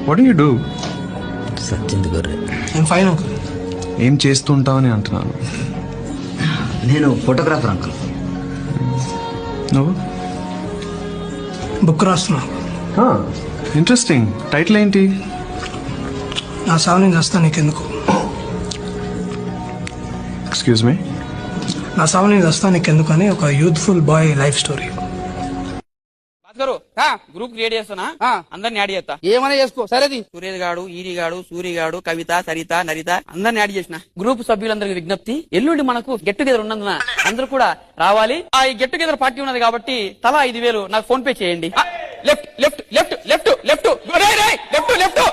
What you do? సచ్చింది గొర్రె. నేను ఫైన్ అంకుల్. ఏం చేస్తుంటావని అంటున్నాను. నేను ఫోటోగ్రాఫర్ అంకుల్. నువ్వు? బుక్ రాస్తున్నా. ఇంట్రెస్టింగ్. టైటిల్ ఏంటి? నా సావు నేను చేస్తా నీకెందుకు. Excuse me. నా సావు నేను చేస్తా నీకెందుకు అని ఒక youthful boy life story. Group create చేస్తున్నా, అందరిని యాడ్ చేస్తా. ఏమైనా చేసుకో, సరేది. సురేష్ గాడు, ఈరి గాడు, సూరి గాడు, కవిత, సరిత, నరిత అందరిని యాడ్ చేసిన. గ్రూప్ సభ్యులందరికీ విజ్ఞప్తి, ఎల్లుండి మనకు గెట్ టుగెదర్ ఉన్నందున అందరూ కూడా రావాలి. ఈ గెట్ టుగెదర్ పార్టీ ఉన్నది కాబట్టి తలా 5,000 నాకు ఫోన్ పే చేయండి. Left left left left left left left.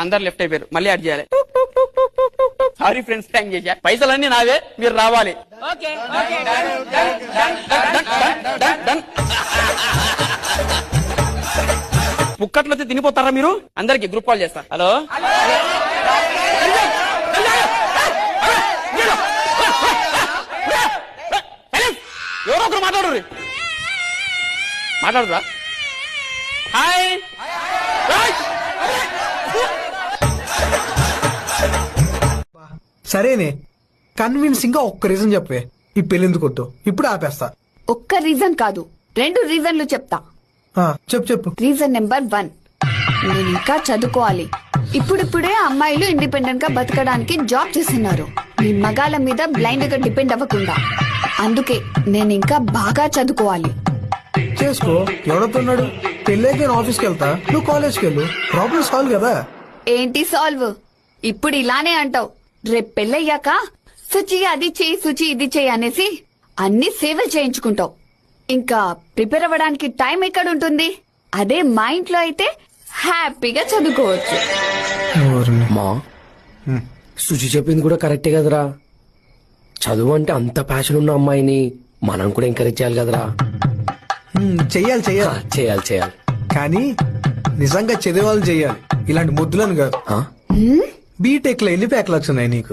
అందరు లెఫ్ట్ అయిపోయారు, మళ్ళీ యాడ్ చేయాలి. సారీ ఫ్రెండ్స్, థ్యాంక్ చేశా. పైసలన్నీ నావే, మీరు రావాలి. పుక్కట్లో తినిపోతారా మీరు? అందరికి గ్రూప్ కాల్ చేస్తా. హలో, ఎవరో ఒకరు మాట్లాడరు. మాట్లాడరా? హాయ్. సరేనే, కన్విన్సింగ్ గా ఒక్క రీజన్ చెప్పే. ఈ పెళ్లి ఎందుకు వద్దు, ఇప్పుడు ఆపేస్తా. ఒక్క రీజన్ కాదు, 2 రీజన్లు చెప్తా. చెప్పు చెప్పు. రీజన్ నెంబర్ 1, నేను ఇంకా చదువుకోవాలి. ఇప్పుడిప్పుడే అమ్మాయిలు ఇండిపెండెంట్ గా బతకడానికి జాబ్ చేస్తున్నారు, మీ మగాళ్ళ మీద బ్లైండ్ గా డిపెండ్ అవ్వకుండా. అందుకే నేను ఇంకా బాగా చదువుకోవాలి. చేసుకో, ఎవడొస్తున్నాడు? పెళ్ళైతే ఆఫీస్కి వెళ్తా, నువ్వు కాలేజ్కి వెళ్ళు, ప్రాబ్లమ్ సాల్వ్ కదా. ఏంటి సాల్వ్? ఇప్పుడు ఇలానే అంటావు, రేపు పెళ్ళయ్యాక సుచి అది చేయి, సుచి ఇది చేయి అనేసి అన్ని సేవలు చేయించుకుంటావు. ఇంకా ప్రిపేర్ అవ్వడానికి టైం ఎక్కడ ఉంటుంది? అదే మా ఇంట్లో అయితే హ్యాపీగా చదువుకోవచ్చు. మా సుచి చెప్పింది కూడా కరెక్టే కదరా. చదువు అంటే అంత ప్యాషన్ ఉన్న అమ్మాయిని మనం కూడా ఎంకరేజ్ చేయాలి కదరా. చెయ్యాలి చెయ్యాలి చేయాలి చేయాలి, కానీ నిజంగా చదివే వాళ్ళు చెయ్యాలి, ఇలాంటి ముద్దులను కాదు. బీటెక్ లో ఎన్ని బ్యాక్లాగ్స్ ఉన్నాయి నీకు?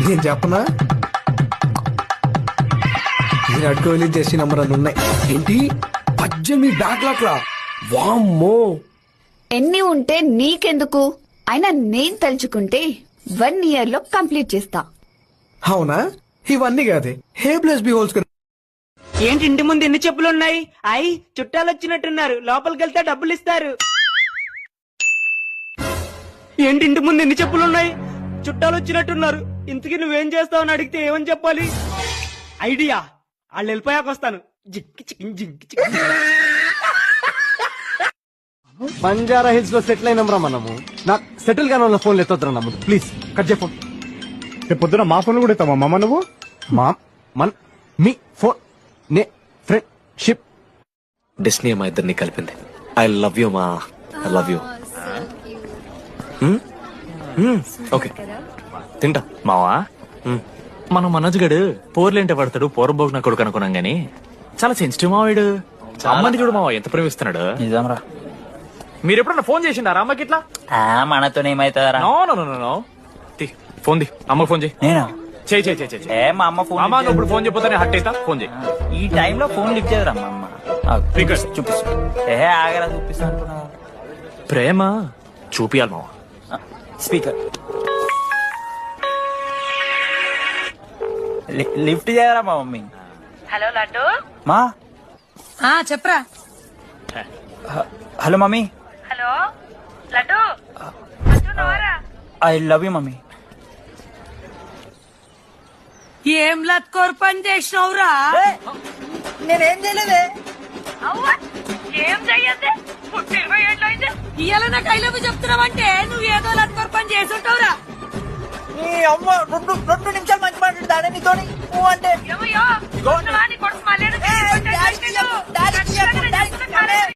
నేను చెప్పనా? నేను అడ్కోవాలి చేసి నంబర్ అని ఉన్నాయి. ఏంటి 18 బ్యాక్లాగ్ రా? వామ్మో. ఎన్ని ఉంటే నీకెందుకు? అయినా నేను తలుచుకుంటే 1 year లో కంప్లీట్ చేస్తా. అవునా? ఇవన్నీ కాదే, హే ప్లస్ బి హోల్స్. ఏంటి ఇంటి ముందు ఎన్ని చెప్పులున్నాయి? అయి చుట్టాలు వచ్చినట్టున్నారు, లోపలికి వెళ్తే డబ్బులు ఇస్తారు. ఏంటి ఇంటి ముందు ఎన్ని చెప్పులున్నాయి? చుట్టాలు వచ్చినట్టున్నారు. ఇంతకీ నువ్వేం చేస్తావని అడిగితే ఏమని చెప్పాలి? ఐడియా, వాళ్ళు వెళ్ళిపోయాక వస్తాను. బంజారా హిల్స్ లో సెటిల్ అయినరా మనము. నాకు సెటిల్ గానే ఉన్న ఫోన్లు ఎత్తొద్దురా నమ్ముదు, ప్లీజ్ కట్ చేయ ఫోన్. రేపు పొద్దున మా ఫోన్లు కూడా ఎత్తావా మామ నువ్వు? మా మన్ మీ ఫోన్ నే ఫ్రెండ్షిప్. డెస్నీ మా ఇద్దరిని కలిపింది. ఐ లవ్ యూ మా, ఐ లవ్ యూ. ఓకే తింటా మావా. మనం మనోజ్ గడు పోర్లేంటే పడతాడు, పోరబోగు నా కొడుకు అనుకున్నాం గానీ చాలా సెన్సిటివ్ మావాడు. అమ్మని చూడు మావా ఎంత ప్రేమిస్తున్నాడు. నిజంరా. మీరు ఎప్పుడన్నా ఫోన్ చేసిండారా అమ్మకి ఇట్లా? మనతో ఏమైతుందరా? No no no no. Phone ది, అమ్మకి ఫోన్ చేయి. నేనా? చేయి చేయి చేయి. ఏ మా అమ్మ ఫోన్. అమ్మ నువ్వు ఇప్పుడు ఫోన్ చెప్పితే హట్ అవుతా. ఫోన్ చేయి. ఈ టైంలో ఫోన్ లిఫ్ట్ చేయదురా మా అమ్మ. చూపిస్తా. ఏ ఆగరా, చూపిస్తా అంటున్నా. ప్రేమ చూపియాలి మావా. స్పీకర్ లిఫ్ట్ చేయరా మా మమ్మీ. హలో లడ్డు. మా చెప్పరా. Hello mummy. Hello laddu. I love you mummy. ఏం లత్కోర్ పని చేసినవురా? నేనేం చేయలేదే. ఏం చెయ్యద్దే, పుట్టి 20 ఏళ్ళు అయితే ఇయ్యాల నాకు ఐ లవ్ యూ చెప్తున్నావంటే నువ్వు ఏదో లత్కోర్ పని చేసుంటావురా. నీ అమ్మ 2 నిమిషాలు మంచి మాట్లాడుతాడే నీతోని. నువ్వు అంటే ఏమయ్యో, కొడుకు మళ్ళీ